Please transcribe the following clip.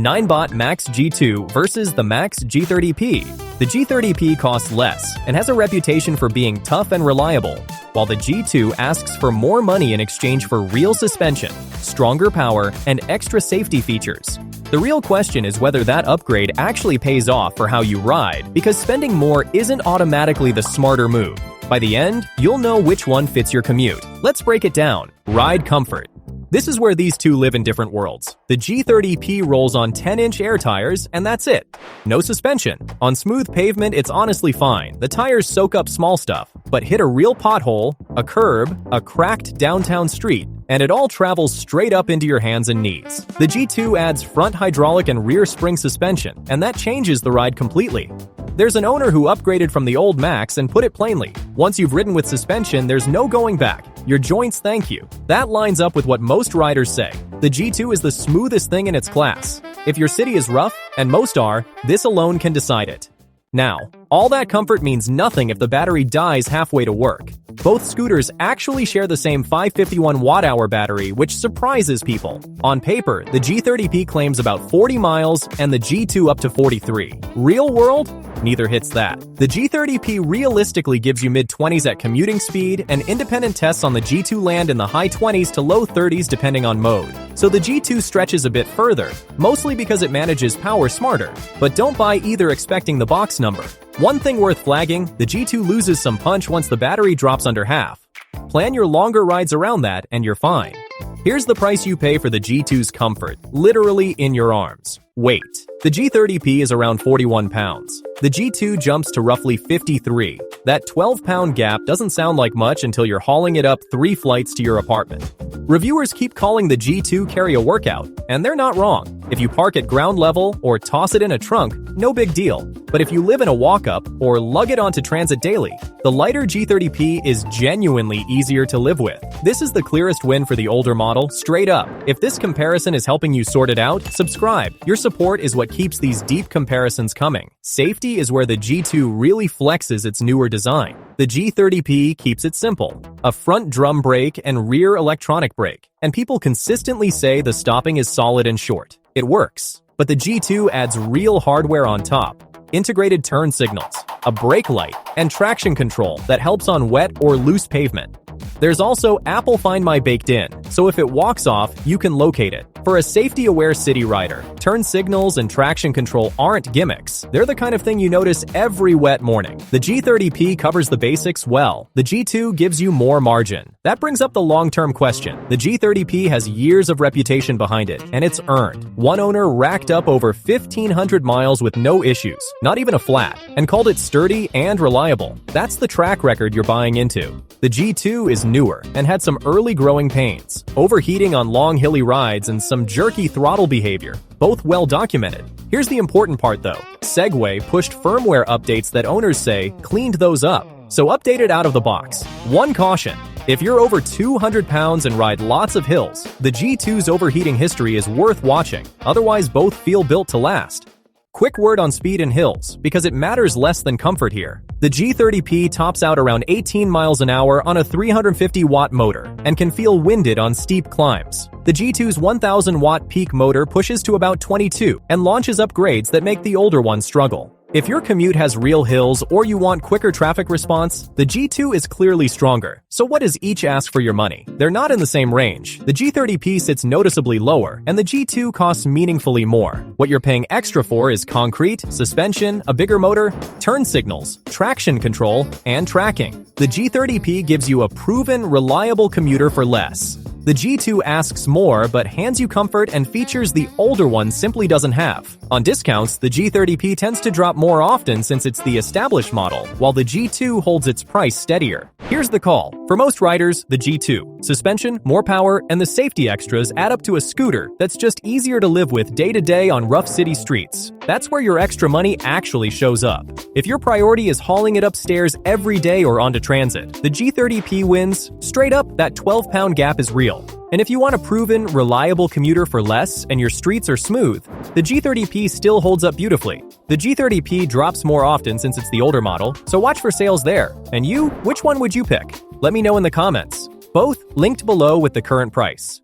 Ninebot MAX G2 versus the MAX G30P. The G30P costs less and has a reputation for being tough and reliable, while the G2 asks for more money in exchange for real suspension, stronger power, and extra safety features. The real question is whether that upgrade actually pays off for how you ride, because spending more isn't automatically the smarter move. By the end, you'll know which one fits your commute. Let's break it down. Ride comfort. This is where these two live in different worlds. The G30P rolls on 10-inch air tires, and that's it. No suspension. On smooth pavement, it's honestly fine. The tires soak up small stuff, but hit a real pothole, a curb, a cracked downtown street, and it all travels straight up into your hands and knees. The G2 adds front hydraulic and rear spring suspension, and that changes the ride completely. There's an owner who upgraded from the old Max and put it plainly: once you've ridden with suspension, there's no going back. Your joints thank you. That lines up with what most riders say. The G2 is the smoothest thing in its class. If your city is rough, and most are, this alone can decide it. Now, all that comfort means nothing if the battery dies halfway to work. Both scooters actually share the same 551 watt-hour battery, which surprises people. On paper, the G30P claims about 40 miles and the G2 up to 43. Real world? Neither hits that. The G30P realistically gives you mid-20s at commuting speed, and independent tests on the G2 land in the high 20s to low 30s depending on mode. So the G2 stretches a bit further, mostly because it manages power smarter. But don't buy either expecting the box number. One thing worth flagging, the G2 loses some punch once the battery drops under half. Plan your longer rides around that and you're fine. Here's the price you pay for the G2's comfort, literally in your arms. Weight. The G30P is around 41 pounds. The G2 jumps to roughly 53. That 12-pound gap doesn't sound like much until you're hauling it up 3 flights to your apartment. Reviewers keep calling the G2 carry a workout, and they're not wrong. If you park at ground level or toss it in a trunk, no big deal. But if you live in a walk-up or lug it onto transit daily, the lighter G30P is genuinely easier to live with. This is the clearest win for the older model, straight up. If this comparison is helping you sort it out, subscribe. Your support is what keeps these deep comparisons coming. Safety is where the G2 really flexes its newer design. The G30P keeps it simple: a front drum brake and rear electronic brake. And people consistently say the stopping is solid and short. It works. But the G2 adds real hardware on top: integrated turn signals, a brake light, and traction control that helps on wet or loose pavement. There's also Apple Find My baked in, so if it walks off, you can locate it. For a safety-aware city rider, turn signals and traction control aren't gimmicks. They're the kind of thing you notice every wet morning. The G30P covers the basics well. The G2 gives you more margin. That brings up the long-term question. The G30P has years of reputation behind it, and it's earned. One owner racked up over 1,500 miles with no issues, not even a flat, and called it sturdy and reliable. That's the track record you're buying into. The G2 is newer and had some early growing pains, overheating on long hilly rides and some jerky throttle behavior, both well documented. Here's the important part though. Segway pushed firmware updates that owners say cleaned those up, so update it out of the box. One caution: if you're over 200 pounds and ride lots of hills, the G2's overheating history is worth watching, otherwise both feel built to last. Quick word on speed in hills, because it matters less than comfort here. The G30P tops out around 18 miles an hour on a 350-watt motor and can feel winded on steep climbs. The G2's 1,000-watt peak motor pushes to about 22 and launches up grades that make the older one struggle. If your commute has real hills or you want quicker traffic response, the G2 is clearly stronger. So what does each ask for your money? They're not in the same range. The G30P sits noticeably lower, and the G2 costs meaningfully more. What you're paying extra for is concrete, suspension, a bigger motor, turn signals, traction control, and tracking. The G30P gives you a proven, reliable commuter for less. The G2 asks more, but hands you comfort and features the older one simply doesn't have. On discounts, the G30P tends to drop more often since it's the established model, while the G2 holds its price steadier. Here's the call. For most riders, the G2. Suspension, more power, and the safety extras add up to a scooter that's just easier to live with day to day on rough city streets. That's where your extra money actually shows up. If your priority is hauling it upstairs every day or onto transit, the G30P wins. Straight up, that 12-pound gap is real. And if you want a proven, reliable commuter for less and your streets are smooth, the G30P still holds up beautifully. The G30P drops more often since it's the older model, so watch for sales there. And you, which one would you pick? Let me know in the comments. Both linked below with the current price.